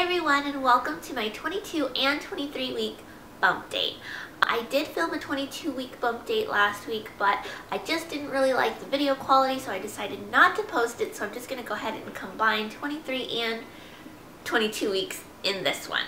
Hey everyone, and welcome to my 22 and 23 week bump date. I did film a 22 week bump date last week, but I just didn't really like the video quality, so I decided not to post it, so I'm just going to go ahead and combine 23 and 22 weeks in this one.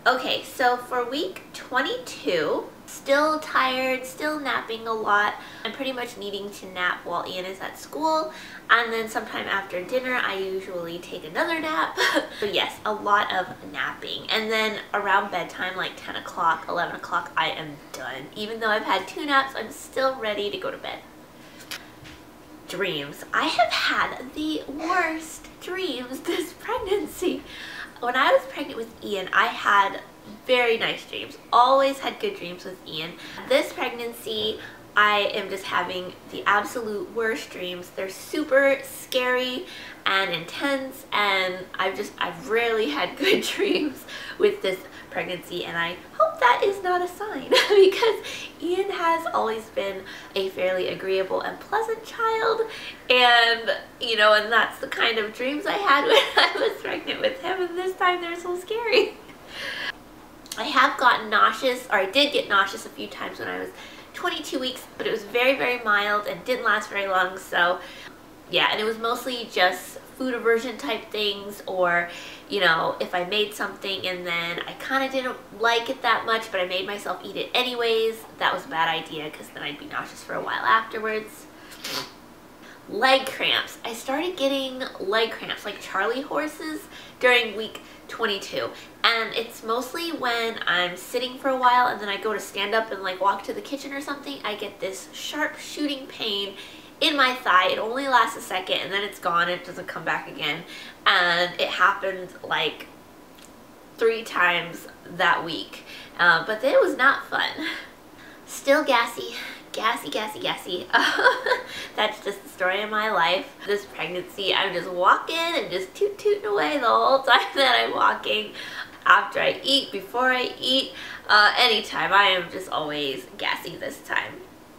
Okay, so for week 22, still tired, still napping a lot. I'm pretty much needing to nap while Ian is at school, and then sometime after dinner I usually take another nap. So yes, a lot of napping, and then around bedtime, like 10 o'clock, 11 o'clock, I am done. Even though I've had 2 naps, I'm still ready to go to bed. Dreams. I have had the worst dreams this pregnancy. When I was pregnant with Ian, I had very nice dreams. Always had good dreams with Ian. This pregnancy, I am just having the absolute worst dreams. They're super scary and intense, and I've rarely had good dreams with this pregnancy, and I hope that is not a sign because Ian has always been a fairly agreeable and pleasant child, and and that's the kind of dreams I had when I was pregnant with him, and this time they're so scary. I have gotten nauseous, or I did get nauseous a few times when I was 22 weeks, but it was very, very mild and didn't last very long, so yeah, and it was mostly just food aversion type things, or if I made something and then I kind of didn't like it that much, but I made myself eat it anyways, that was a bad idea because then I'd be nauseous for a while afterwards. Leg cramps. I started getting leg cramps like Charlie horses during week 22, and it's mostly when I'm sitting for a while and then I go to stand up and like walk to the kitchen or something. I get this sharp shooting pain in my thigh. It only lasts a second and then it's gone. It doesn't come back again, and it happened like 3 times that week, but it was not fun. Still gassy. Gassy. That's just the story of my life. This pregnancy, I'm just walking and just tooting away the whole time that I'm walking. After I eat, before I eat, anytime. I am just always gassy this time.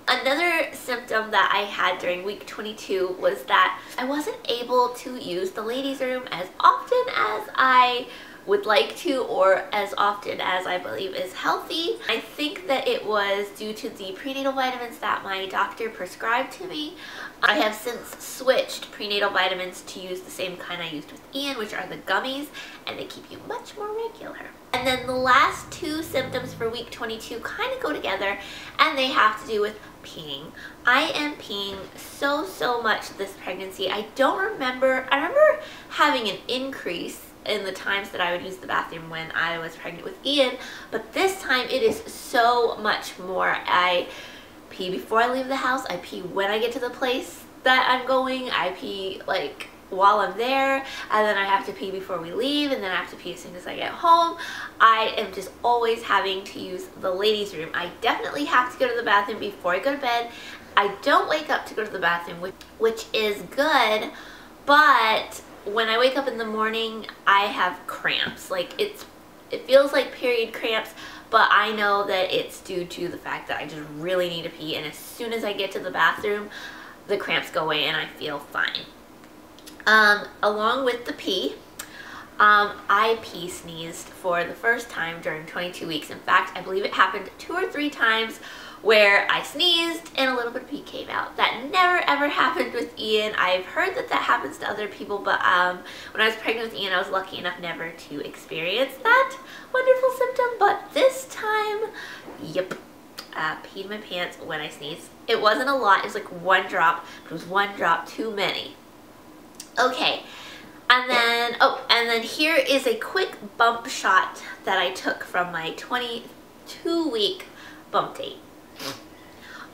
Another symptom that I had during week 22 was that I wasn't able to use the ladies' room as often as I would like to, or as often as I believe is healthy. I think that it was due to the prenatal vitamins that my doctor prescribed to me. I have since switched prenatal vitamins to use the same kind I used with Ian, which are the gummies, and they keep you much more regular. And then the last 2 symptoms for week 22 kind of go together, and they have to do with peeing. I am peeing so much this pregnancy. I remember having an increase in the times that I would use the bathroom when I was pregnant with Ian, but this time it is so much more. I pee before I leave the house, I pee when I get to the place that I'm going, I pee like while I'm there, and then I have to pee before we leave, and then I have to pee as soon as I get home. I am just always having to use the ladies' room. I definitely have to go to the bathroom before I go to bed. I don't wake up to go to the bathroom, which is good, but when I wake up in the morning, I have cramps. Like it feels like period cramps, but I know that it's due to the fact that I just really need to pee, and as soon as I get to the bathroom, the cramps go away and I feel fine. Along with the pee, I pee sneezed for the first time during 22 weeks. In fact, I believe it happened 2 or 3 times where I sneezed and a little bit of pee came out. That never ever happened with Ian. I've heard that happens to other people, but when I was pregnant with Ian, I was lucky enough never to experience that wonderful symptom. But this time, yep, peed my pants when I sneezed. It wasn't a lot, it was like 1 drop, but it was 1 drop too many. Okay, and then here is a quick bump shot that I took from my 22 week bump date.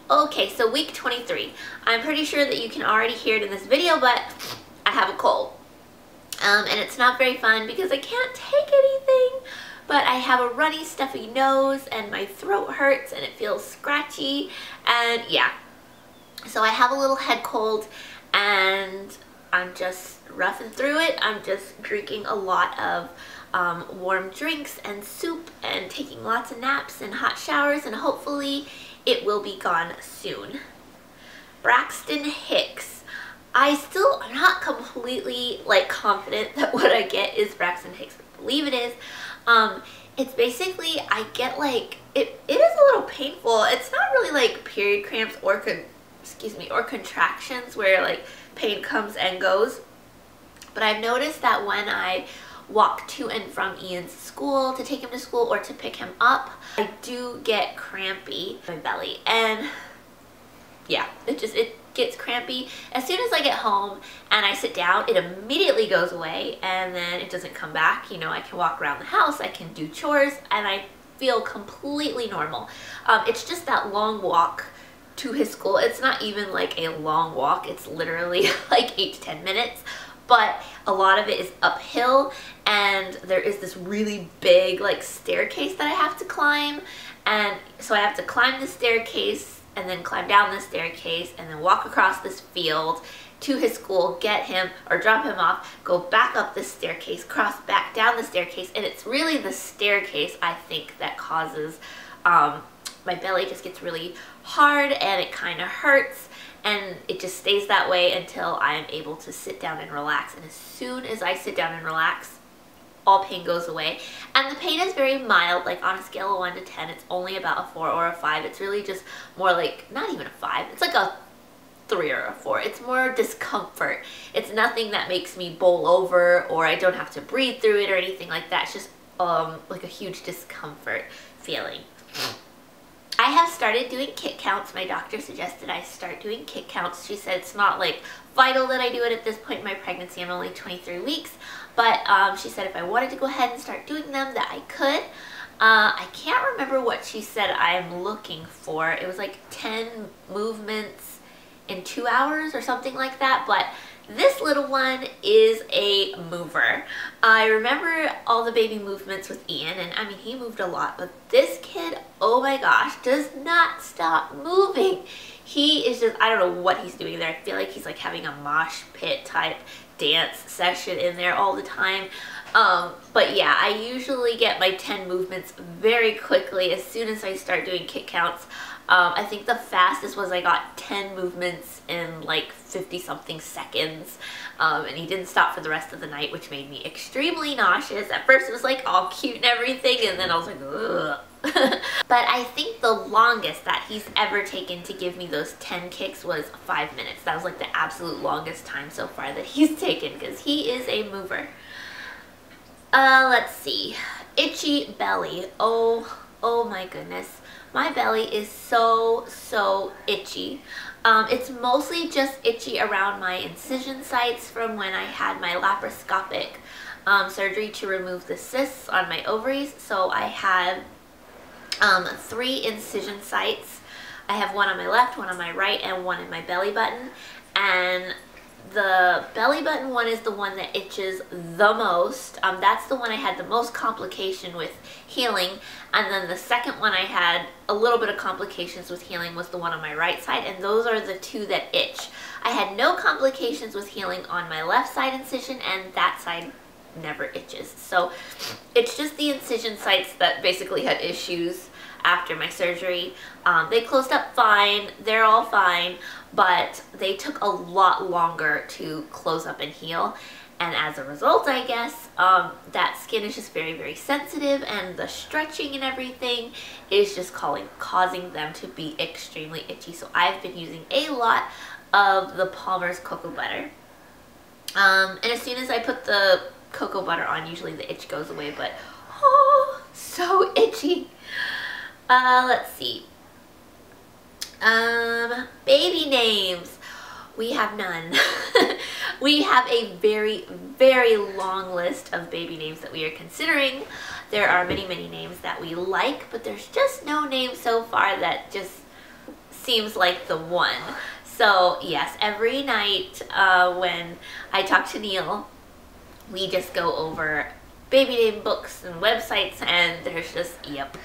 Okay, so week 23. I'm pretty sure that you can already hear it in this video, but I have a cold. And it's not very fun because I can't take anything, but I have a runny, stuffy nose, and my throat hurts, and it feels scratchy, and yeah. So I have a little head cold, and I'm just roughing through it. I'm just drinking a lot of warm drinks and soup and taking lots of naps and hot showers, and hopefully it will be gone soon. Braxton Hicks. I'm not completely confident that what I get is Braxton Hicks. believe it is. It's basically, I get like, it is a little painful. It's not really like period cramps or contractions where like pain comes and goes. But I've noticed that when I walk to and from Ian's school, to take him to school or to pick him up, I do get crampy in my belly. And yeah, it gets crampy. As soon as I get home and I sit down, it immediately goes away and then it doesn't come back. You know, I can walk around the house, I can do chores, and I feel completely normal. It's just that long walk to his school. It's not even like a long walk. It's literally like 8 to 10 minutes. But a lot of it is uphill, and there is this really big like staircase that I have to climb. And so I have to climb the staircase and then climb down the staircase and then walk across this field to his school, get him or drop him off, go back up the staircase, cross back down the staircase. And it's really the staircase, I think, that causes my belly just gets really hard and it kind of hurts, and it just stays that way until I am able to sit down and relax. And as soon as I sit down and relax, all pain goes away. And the pain is very mild, like on a scale of 1 to 10, it's only about a 4 or a 5. It's really just more like, not even a 5, it's like a 3 or a 4. It's more discomfort. It's nothing that makes me bowl over or I don't have to breathe through it or anything like that. It's just like a huge discomfort feeling. I have started doing kick counts. My doctor suggested I start doing kick counts. She said it's not like vital that I do it at this point in my pregnancy. I'm only 23 weeks. But she said if I wanted to go ahead and start doing them that I could. I can't remember what she said I'm looking for. It was like 10 movements in 2 hours or something like that. But this little one is a mover. I remember all the baby movements with Ian, and I mean, he moved a lot, but this kid, oh my gosh, does not stop moving. He is just, I don't know what he's doing there. I feel like he's like having a mosh pit type dance session in there all the time. But yeah, I usually get my 10 movements very quickly as soon as I start doing kick counts. I think the fastest was I got 10 movements in like 50 something seconds, and he didn't stop for the rest of the night, which made me extremely nauseous. At first it was like all cute and everything, and then I was like, ugh. But I think the longest that he's ever taken to give me those 10 kicks was 5 minutes. That was like the absolute longest time so far that he's taken, because he is a mover. Let's see. Itchy belly. Oh my goodness. My belly is so itchy. It's mostly just itchy around my incision sites from when I had my laparoscopic surgery to remove the cysts on my ovaries. So I had 3 incision sites. I have one on my left, one on my right, and one in my belly button. And the belly button one is the one that itches the most. That's the one I had the most complication with healing. And then the second one I had a little bit of complications with healing was the one on my right side. And those are the 2 that itch. I had no complications with healing on my left side incision, and that side never itches. So it's just the incision sites that basically had issues after my surgery. They closed up fine, they're all fine, but they took a lot longer to close up and heal. And as a result, I guess, that skin is just very sensitive, and the stretching and everything is just causing them to be extremely itchy. So I've been using a lot of the Palmer's cocoa butter. And as soon as I put the cocoa butter on, usually the itch goes away, but oh, so itchy. Let's see. Baby names. We have none. We have a very long list of baby names that we are considering. There are many names that we like, but there's just no name so far that just seems like the one. So yes, every night when I talk to Neil, we just go over baby name books and websites, and there's just, yep,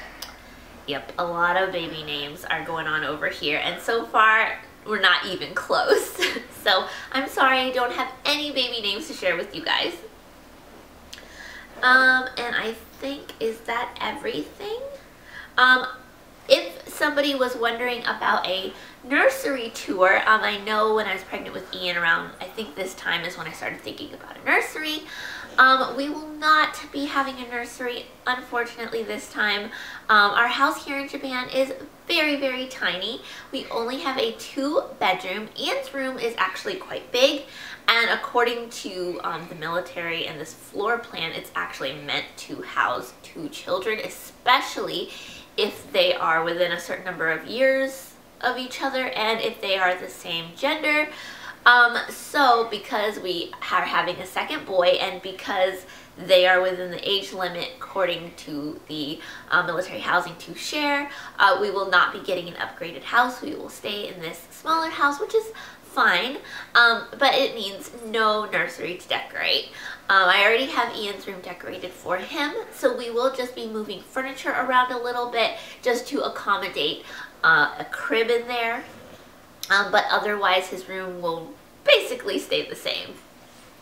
a lot of baby names are going on over here, and so far we're not even close. So I'm sorry I don't have any baby names to share with you guys. And I think, is that everything? If somebody was wondering about a nursery tour, I know when I was pregnant with Ian around, I think this time is when I started thinking about a nursery. We will not be having a nursery, unfortunately, this time. Our house here in Japan is very, very tiny. We only have a 2-bedroom. Ian's room is actually quite big, and according to the military and this floor plan, it's actually meant to house 2 children, especially if they are within a certain number of years of each other and if they are the same gender. So because we are having a second boy and because they are within the age limit according to the military housing to share, we will not be getting an upgraded house. We will stay in this smaller house, which is fine, but it means no nursery to decorate. I already have Ian's room decorated for him, so we will just be moving furniture around a little bit just to accommodate a crib in there. But otherwise his room will basically stay the same.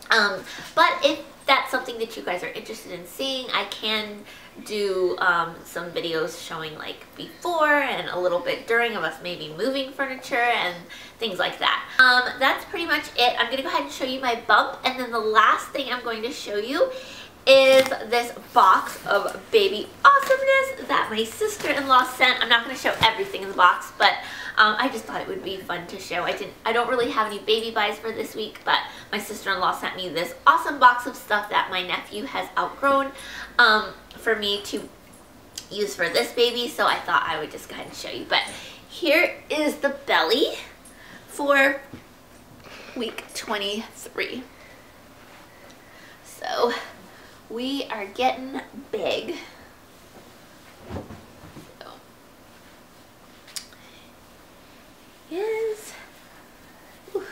But if that's something that you guys are interested in seeing, I can do some videos showing like before and a little bit during of us maybe moving furniture and things like that. That's pretty much it. I'm gonna go ahead and show you my bump, and then the last thing I'm going to show you is this box of baby awesomeness that my sister-in-law sent. I'm not going to show everything in the box, but I just thought it would be fun to show. I don't really have any baby buys for this week, but my sister-in-law sent me this awesome box of stuff that my nephew has outgrown for me to use for this baby, so I thought I would just go ahead and show you. But here is the belly for week 23. So we are getting big. So, yes. Okay.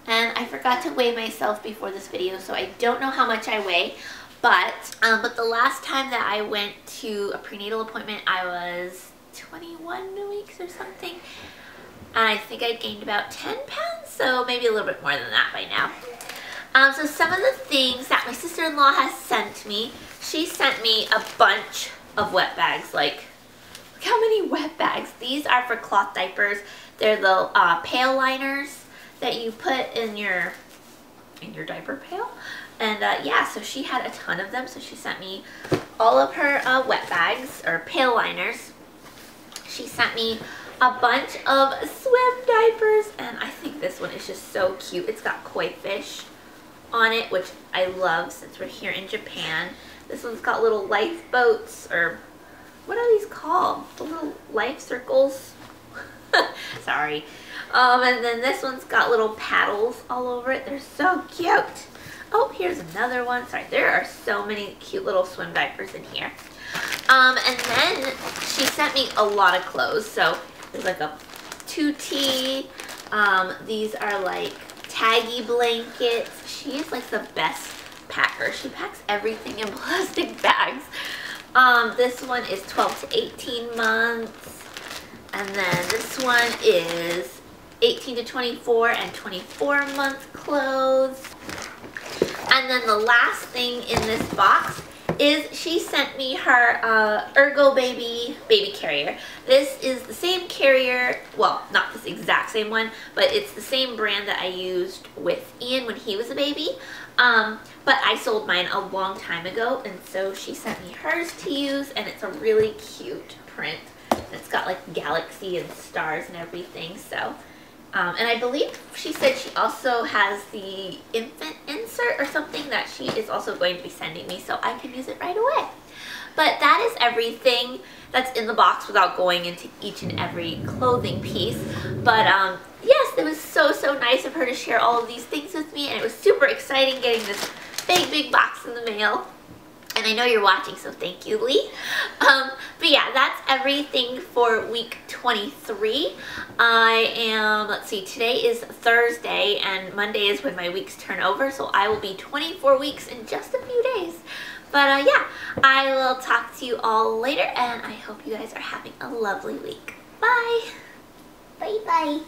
And I forgot to weigh myself before this video, so I don't know how much I weigh. But the last time that I went to a prenatal appointment, I was 21 weeks or something. And I think I gained about 10 pounds, so maybe a little bit more than that by now. So some of the things that my sister-in-law has sent me, she sent me a bunch of wet bags. Like, look how many wet bags. These are for cloth diapers. They're the pail liners that you put in your diaper pail. And yeah, so she had a ton of them, so she sent me all of her wet bags, or pail liners. She sent me a bunch of swim diapers, and I think this one is just so cute. It's got koi fish on it, which I love since we're here in Japan. This one's got little lifeboats, or what are these called? The little life circles? Sorry. And then this one's got little paddles all over it. They're so cute. Oh, here's another one. Sorry, there are so many cute little swim diapers in here. And then she sent me a lot of clothes. So there's like a tutti. These are like taggy blankets. She is like the best packer. She packs everything in plastic bags. This one is 12 to 18 months. And then this one is 18 to 24 and 24 month clothes. And then the last thing in this box is she sent me her Ergo baby carrier. This is the same carrier, well, not this exact same one, but it's the same brand that I used with Ian when he was a baby. But I sold mine a long time ago, and so she sent me hers to use, and it's a really cute print. It's got like galaxy and stars and everything, so. And I believe she said she also has the infant insert or something that she is also going to be sending me, so I can use it right away. But that is everything that's in the box without going into each and every clothing piece. But yes, it was so nice of her to share all of these things with me, and it was super exciting getting this big box in the mail. And I know you're watching, so thank you, Lee. But yeah, that's everything for week 23. I am, let's see, today is Thursday, and Monday is when my weeks turn over, so I will be 24 weeks in just a few days. But yeah, I will talk to you all later, and I hope you guys are having a lovely week. Bye! Bye-bye!